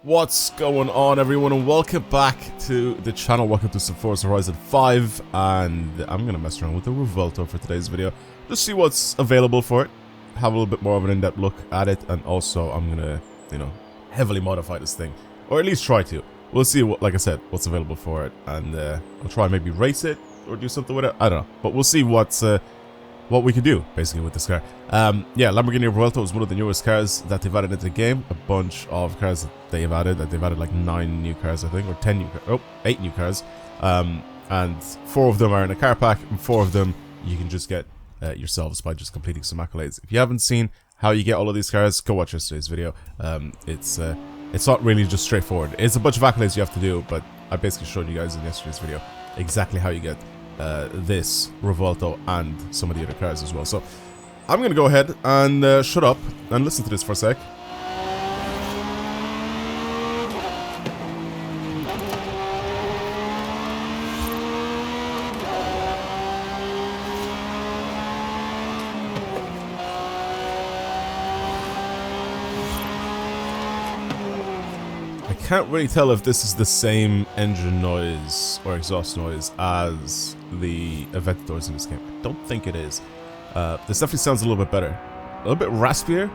What's going on, everyone, and welcome back to the channel. Welcome to some Forza Horizon 5, and I'm gonna mess around with the Revuelto for today's video, just see what's available for it, have a little bit more of an in-depth look at it, and also I'm gonna, heavily modify this thing, or at least try to. We'll see what, like I said, what's available for it, and I'll try and maybe race it or do something with it. I don't know, but we'll see what we can do, basically, with this car. Yeah, Lamborghini Revuelto is one of the newest cars that they've added into the game. A bunch of cars that they've added like 9 new cars, I think, or 10 new cars, 8 new cars. And 4 of them are in a car pack, and 4 of them you can just get yourselves by just completing some accolades. If you haven't seen how you get all of these cars, go watch yesterday's video. It's not really just straightforward. It's a bunch of accolades you have to do, but I basically showed you guys in yesterday's video exactly how you get this Revuelto and some of the other cars as well. So I'm gonna go ahead and shut up and listen to this for a sec. I can't really tell if this is the same engine noise or exhaust noise as the Aventadors in this game. I don't think it is. This definitely sounds a little bit better. A little bit raspier.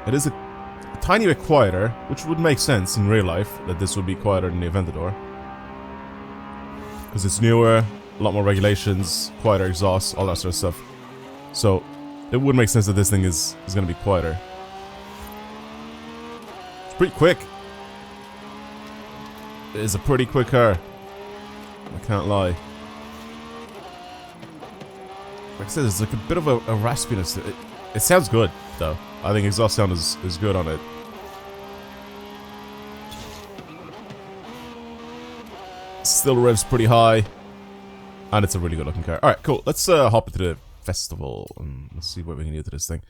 It is a tiny bit quieter, which would make sense in real life, that this would be quieter than the Aventador. Because it's newer, a lot more regulations, quieter exhaust, all that sort of stuff. So, it would make sense that this thing is going to be quieter. Pretty quick. It is a pretty quick car. I can't lie. Like I said, there's like a bit of a raspiness. It sounds good, though. I think exhaust sound is good on it. Still revs pretty high. And it's a really good looking car. Alright, cool. Let's hop into the festival and let's see what we can do to this thing.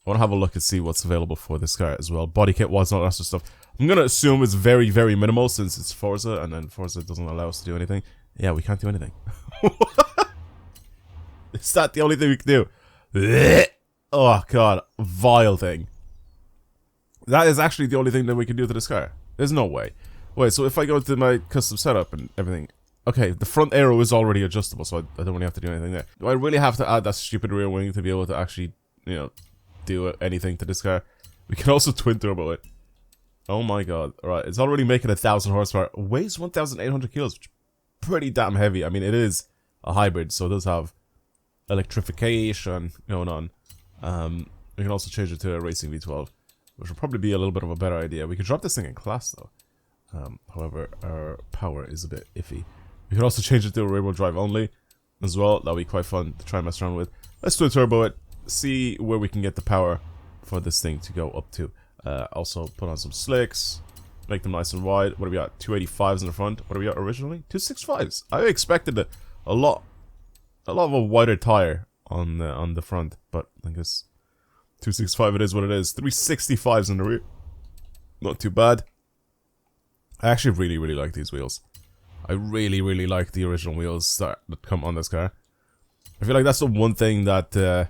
I want to have a look and see what's available for this car as well. Body kit was not that sort of stuff. I'm going to assume it's very, very minimal since it's Forza, and then Forza doesn't allow us to do anything. Yeah, we can't do anything. Is that the only thing we can do? Oh, God. Vile thing. That is actually the only thing that we can do to this car. There's no way. Wait, so if I go to my custom setup and everything... Okay, the front aero is already adjustable, so I don't really have to do anything there. Do I really have to add that stupid rear wing to be able to actually, do anything to this car? We can also twin turbo it. Oh my god. Alright, it's already making 1,000 horsepower. Weighs 1,800 kilos, which is pretty damn heavy. I mean, it is a hybrid, so it does have electrification going on. We can also change it to a racing V12, which will probably be a little bit of a better idea. We could drop this thing in class, though. However, our power is a bit iffy. We could also change it to a rear-wheel drive only as well. That'll be quite fun to try and mess around with. Let's twin turbo it. See where we can get the power for this thing to go up to. Also put on some slicks, make them nice and wide. What are we at? 285s in the front. What are we at originally? 265s. I expected a lot of a wider tire on the front, but I guess 265 it is what it is. 365s in the rear. Not too bad. I actually really like these wheels. I really like the original wheels that come on this car. I feel like that's the one thing that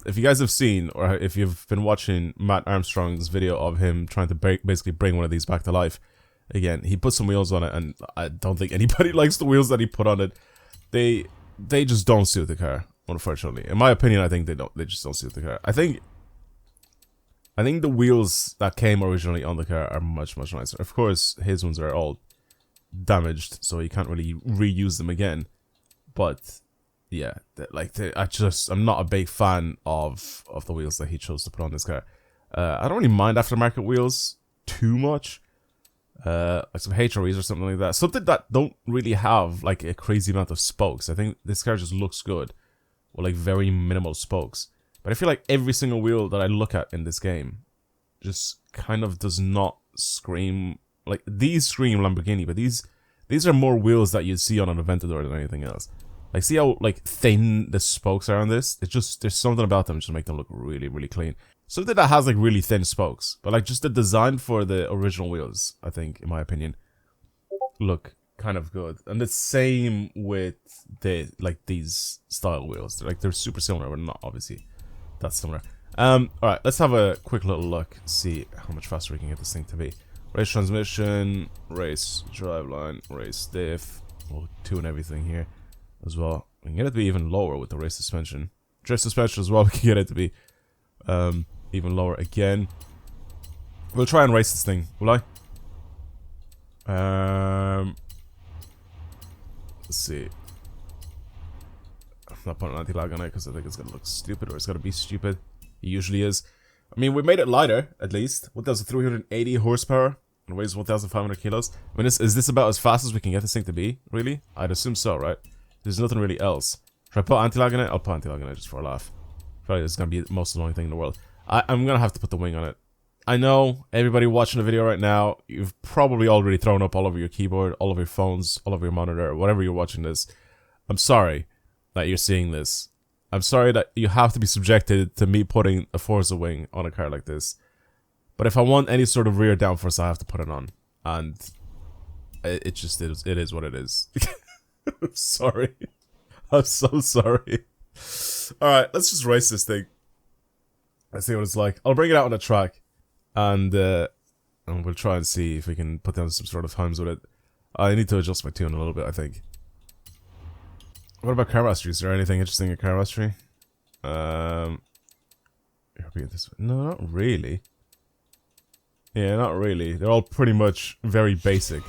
if you guys have seen, or if you've been watching Matt Armstrong's video of him trying to basically bring one of these back to life, again, he put some wheels on it, and I don't think anybody likes the wheels that he put on it. They just don't suit the car, unfortunately. In my opinion, I think they just don't suit the car. I think the wheels that came originally on the car are much nicer. Of course, his ones are all damaged, so you can't really reuse them again. But yeah, I'm not a big fan of the wheels that he chose to put on this car. I don't really mind aftermarket wheels too much. Like some HREs or something like that. Something that don't really have like a crazy amount of spokes. I think this car just looks good with like very minimal spokes. But I feel like every single wheel that I look at in this game just kind of does not scream... Like, these scream Lamborghini, but these are more wheels that you'd see on an Aventador than anything else. Like, see how, like, thin the spokes are on this? It's just, there's something about them just make them look really clean. Something that has, like, really thin spokes. But, like, just the design for the original wheels, I think, in my opinion, look kind of good. And the same with these style wheels. They're super similar, but not obviously that similar. Alright, let's have a quick little look. See how much faster we can get this thing to be. Race transmission, race driveline, race diff. We'll tune everything here as well. We can get it to be even lower with the race suspension. Drift suspension as well, we can get it to be even lower again. We'll try and race this thing, will I? Let's see. I'm not putting anti-lag on it because I think it's gonna look stupid, or it's gonna be stupid. It usually is. I mean, we made it lighter, at least. 1,380 horsepower and weighs 1,500 kilos. I mean, is this about as fast as we can get this thing to be? Really? I'd assume so, right? There's nothing really else. Should I put anti-lag in it? I'll put anti-lag in it just for a laugh. Probably this is gonna be the most annoying thing in the world. I'm gonna have to put the wing on it. I know everybody watching the video right now, you've probably already thrown up all over your keyboard, all over your phones, all over your monitor, or whatever you're watching this. I'm sorry that you're seeing this. I'm sorry that you have to be subjected to me putting a Forza wing on a car like this. But if I want any sort of rear downforce, I have to put it on. And it just is, it is what it is. I'm sorry. I'm so sorry. Alright, let's just race this thing. Let's see what it's like. I'll bring it out on a track. And we'll try and see if we can put down some sort of times with it. I need to adjust my tune a little bit, I think. What about car mastery? Is there anything interesting in car mastery? No, not really. Yeah, not really. They're all pretty much very basic.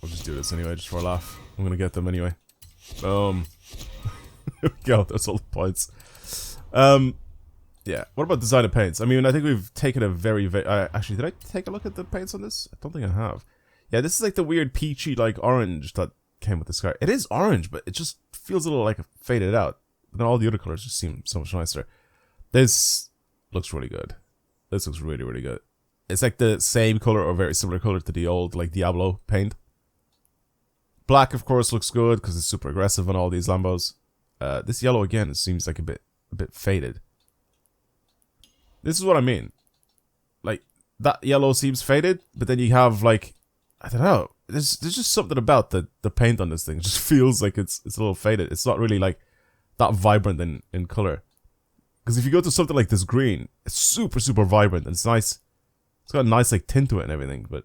We'll just do this anyway, just for a laugh. I'm gonna get them anyway. There we go, that's all the points. Yeah, what about design of paints? I mean, I think we've taken a very actually, did I take a look at the paints on this? I don't think I have. Yeah, this is like the weird peachy, like, orange that came with this car. It is orange, but it just feels a little, like, faded out. But then all the other colors just seem so much nicer. This looks really good. This looks really, really good. It's like the same color or very similar color to the old, like, Diablo paint. Black, of course, looks good because it's super aggressive on all these Lambos. This yellow, again, it seems like a bit faded. This is what I mean. Like, that yellow seems faded, but then you have, like, I don't know. There's just something about the paint on this thing. It just feels like it's a little faded. It's not really, like, that vibrant in color. Because if you go to something like this green, it's super, super vibrant. And it's nice. It's got a nice, like, tint to it and everything. But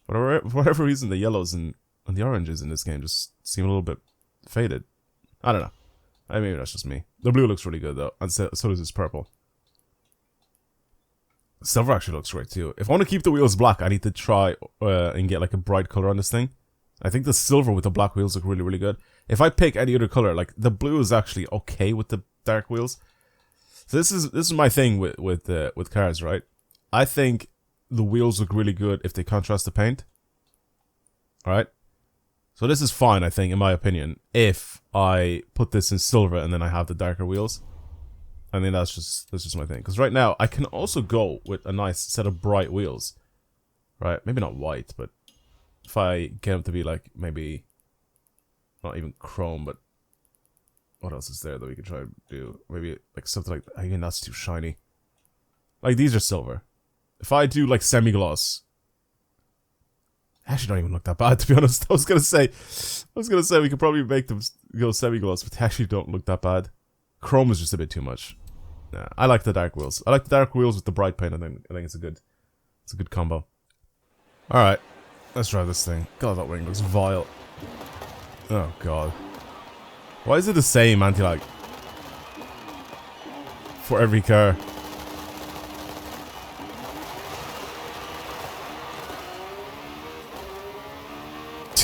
for whatever reason, the yellows and the oranges in this game just seem a little bit faded. I don't know. Maybe that's just me. The blue looks really good, though. And so does this purple. Silver actually looks great too. If I want to keep the wheels black, I need to try and get like a bright color on this thing. I think the silver with the black wheels look really, really good. If I pick any other color, like the blue is actually okay with the dark wheels. So this is my thing with cars, right? I think the wheels look really good if they contrast the paint. All right. So this is fine, I think, in my opinion, if I put this in silver and then I have the darker wheels. I mean, that's just my thing. Because right now, I can also go with a nice set of bright wheels. Right? Maybe not white, but if I get them to be like, maybe, not even chrome, but what else is there that we can try and do? Maybe like something like, again, that's too shiny. Like, these are silver. If I do like semi-gloss, actually don't even look that bad, to be honest. I was gonna say we could probably make them go semi-gloss, but they actually don't look that bad. Chrome is just a bit too much. Nah, I like the dark wheels. I like the dark wheels with the bright paint. I think it's a good combo. All right, let's try this thing. God, that wing looks vile. Oh god, why is it the same anti-lag for every car?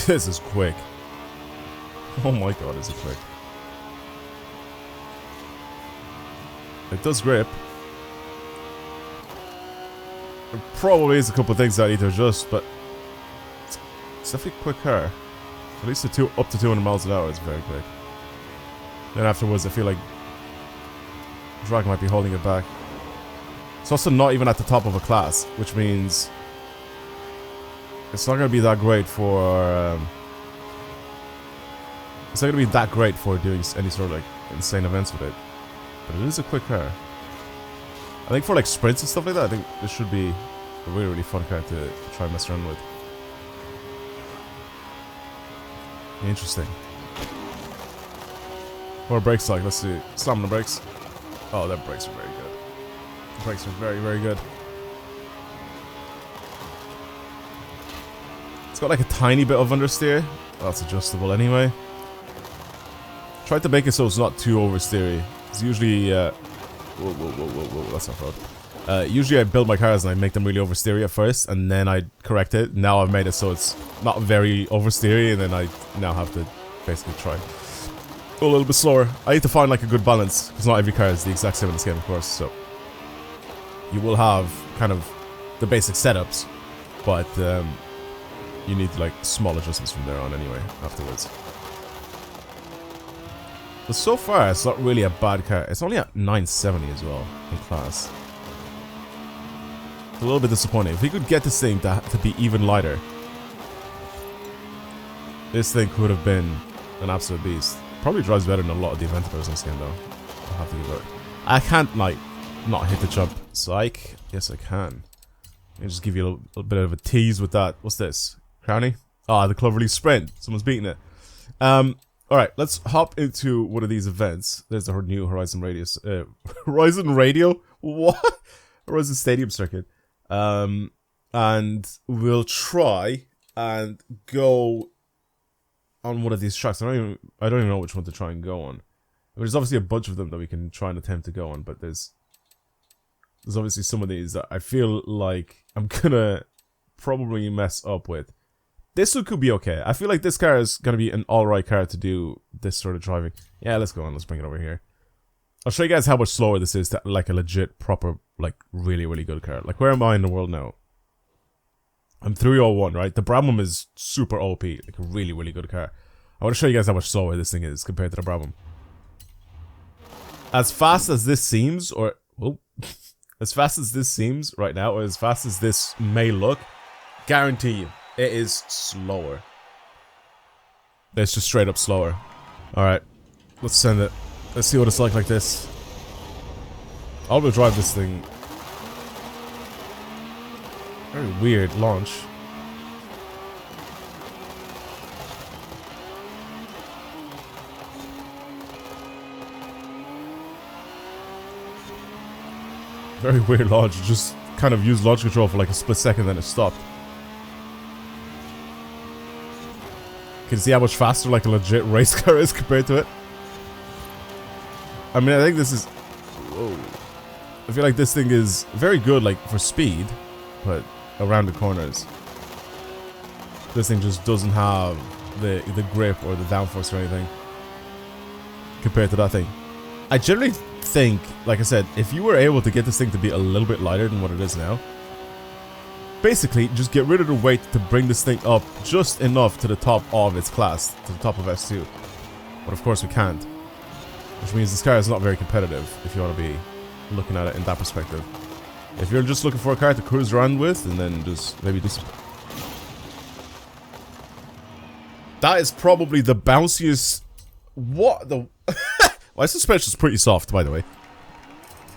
This is quick. Oh my god, is it quick? It does grip. There probably is a couple of things I need to adjust, but it's definitely a quick car. At least up to 200 miles an hour is very quick. Then afterwards, I feel like drag might be holding it back. It's also not even at the top of a class, which means it's not going to be that great for. It's not going to be that great for doing any sort of like insane events with it. But it is a quick car. I think for like sprints and stuff like that, I think this should be a really, really fun car to try and mess around with. Interesting. What are brakes like? Let's see. Slam on the brakes. Oh, their brakes are very good. The brakes are very, very good. It's got like a tiny bit of understeer. That's adjustable anyway. Tried to make it so it's not too oversteery. It's usually whoa, that's not road. Usually I build my cars and I make them really oversteery at first, and then I correct it. Now I've made it so it's not very oversteery, and then I now have to basically try go a little bit slower. I need to find like a good balance, because not every car is the exact same in this game, of course. So you will have kind of the basic setups, but you need like small adjustments from there on anyway afterwards. But so far it's not really a bad car. It's only at 970 as well in class. It's a little bit disappointing. If we could get this thing to be even lighter, this thing could have been an absolute beast. Probably drives better than a lot of the event cars in this game, though. I'll have to give it. I can't, like, not hit the jump. Psych. Yes, I can. Let me just give you a little bit of a tease with that. What's this? Crowny? Ah, the Cloverleaf Sprint. Someone's beating it. Alright, let's hop into one of these events. There's the new Horizon Radius. Horizon Radio? What? Horizon Stadium Circuit. And we'll try and go on one of these tracks. I don't even know which one to try and go on. There's obviously a bunch of them that we can try and attempt to go on, but there's obviously some of these that I feel like I'm gonna probably mess up with. This one could be okay. I feel like this car is gonna be an alright car to do this sort of driving. Yeah, let's go on. Let's bring it over here. I'll show you guys how much slower this is to like a legit, proper, like really, really good car. Like, where am I in the world now? I'm 301, right? The Brabham is super OP, like a really, really good car. I want to show you guys how much slower this thing is compared to the Brabham. As fast as this seems, or as fast as this seems right now, or as fast as this may look, guarantee you, it is slower. It's just straight up slower. Alright, let's send it. Let's see what it's like this. I'll go drive this thing. Very weird launch. Very weird launch. It just kind of used launch control for like a split second, then it stopped. Can you see how much faster like a legit race car is compared to it? I mean, I think this is... Whoa. I feel like this thing is very good like for speed, but around the corners, this thing just doesn't have the grip or the downforce or anything compared to that thing. I generally think, like I said, if you were able to get this thing to be a little bit lighter than what it is now, basically just get rid of the weight to bring this thing up just enough to the top of its class, to the top of S2. But of course we can't, which means this car is not very competitive if you want to be looking at it in that perspective. If you're just looking for a car to cruise around with, and then just maybe just... That is probably the bounciest... What the... My suspension is pretty soft, by the way.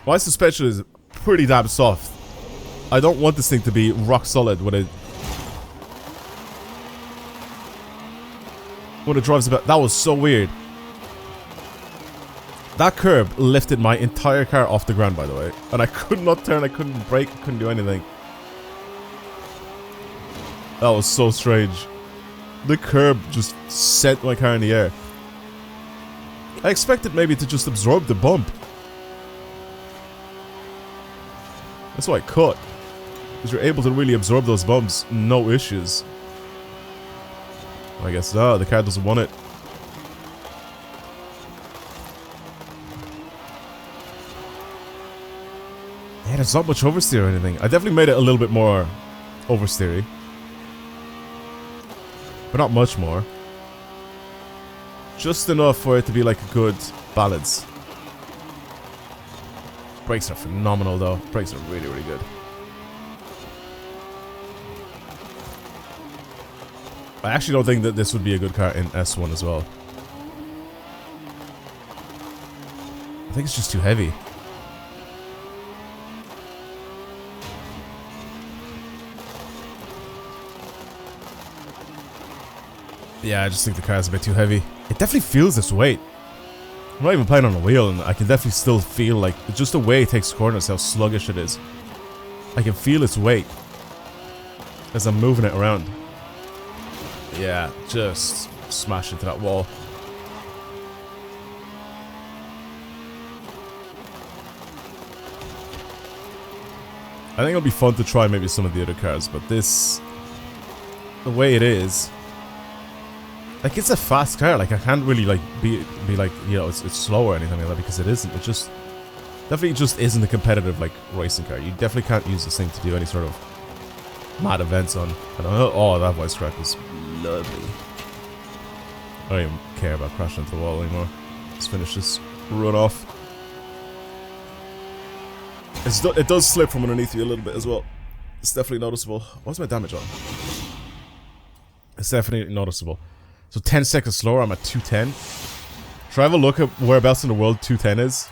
My suspension is pretty damn soft. I don't want this thing to be rock solid when it drives about. That was so weird. That curb lifted my entire car off the ground, by the way. And I could not turn, I couldn't brake, I couldn't do anything. That was so strange. The curb just sent my car in the air. I expected maybe to just absorb the bump. That's why I cut. Because you're able to really absorb those bumps, no issues. I guess no, the car doesn't want it. Yeah, there's not much oversteer or anything. I definitely made it a little bit more oversteery. But not much more. Just enough for it to be like a good balance. Brakes are phenomenal though. Brakes are really, really good. I actually don't think that this would be a good car in S1 as well. I think it's just too heavy. Yeah, I just think the car is a bit too heavy. It definitely feels this weight. I'm not even playing on a wheel, and I can definitely still feel like just the way it takes corners, how sluggish it is. I can feel its weight as I'm moving it around. Yeah, just smash into that wall. I think it'll be fun to try maybe some of the other cars, but this, the way it is, like it's a fast car. Like I can't really like be like, you know, it's slow or anything like that, because it isn't. It just definitely just isn't a competitive like racing car. You definitely can't use this thing to do any sort of mad events on. I don't know. Oh, that voice crack was lovely. I don't even care about crashing into the wall anymore. Let's finish this run off. It does slip from underneath you a little bit as well. It's definitely noticeable. What's my damage on? It's definitely noticeable. So 10 seconds slower, I'm at 210. Should I have a look at whereabouts in the world 210 is?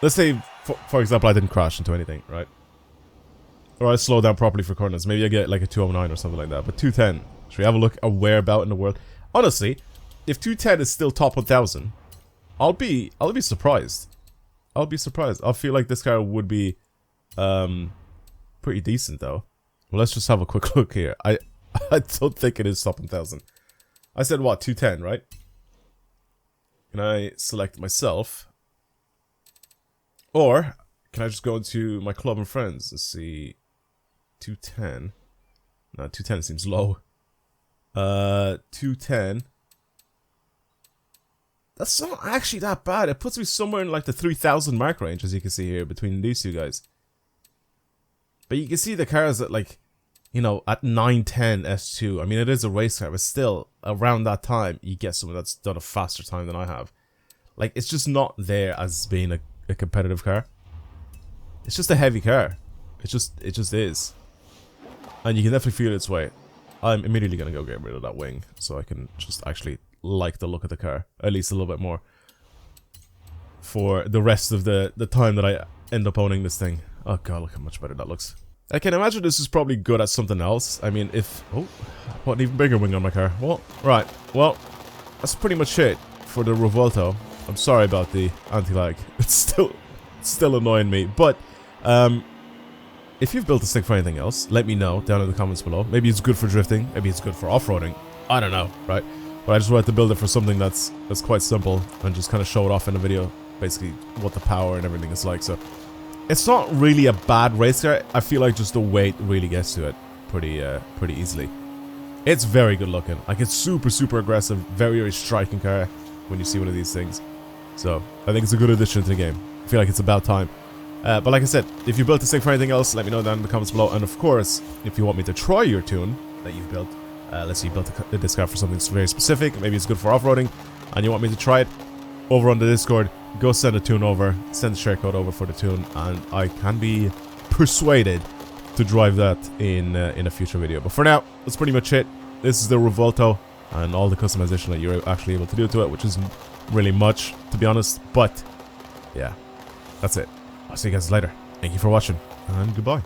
Let's say, for example, I didn't crash into anything, right? Or I slow down properly for corners. Maybe I get like a 209 or something like that. But 210, should we have a look at whereabout in the world? Honestly, if 210 is still top 1000, I'll be surprised. I'll be surprised. I feel like this car would be pretty decent though. Well, let's just have a quick look here. I don't think it is top 1000. I said what, 210, right? Can I select myself? Or can I just go into my club and friends and see 210? No, 210 seems low. 210. That's not actually that bad. It puts me somewhere in like the 3000 mark range, as you can see here, between these two guys. But you can see the cars at like, you know, at 910 S2. I mean, it is a race car, but still, around that time, you get someone that's done a faster time than I have. Like, it's just not there as being a competitive car. It's just a heavy car. It just is. And you can definitely feel its weight. I'm immediately going to go get rid of that wing, so I can just actually like the look of the car, at least a little bit more, for the rest of the time that I end up owning this thing. Oh god, look how much better that looks. I can imagine this is probably good at something else. I mean, if... Oh, I put an even bigger wing on my car. Well, right. Well, that's pretty much it for the Revuelto. I'm sorry about the anti-lag. It's still annoying me. But, if you've built this thing for anything else, let me know down in the comments below. Maybe it's good for drifting. Maybe it's good for off-roading. I don't know, right? But I just wanted to build it for something that's quite simple and just kind of show it off in a video, basically what the power and everything is like. So it's not really a bad race car. I feel like just the weight really gets to it pretty easily. It's very good looking. Like, it's super aggressive, very striking car when you see one of these things. So I think it's a good addition to the game. I feel like it's about time. But like I said, if you built this thing for anything else, let me know down in the comments below. And of course, if you want me to try your tune that you've built, let's say you built this car for something very specific, maybe it's good for off-roading, and you want me to try it, over on the Discord, go send a tune over, send the share code over for the tune, and I can be persuaded to drive that in a future video. But for now, that's pretty much it. This is the Revuelto, and all the customization that you're actually able to do to it, which isn't really much, to be honest, but yeah, that's it. I'll see you guys later. Thank you for watching, and goodbye.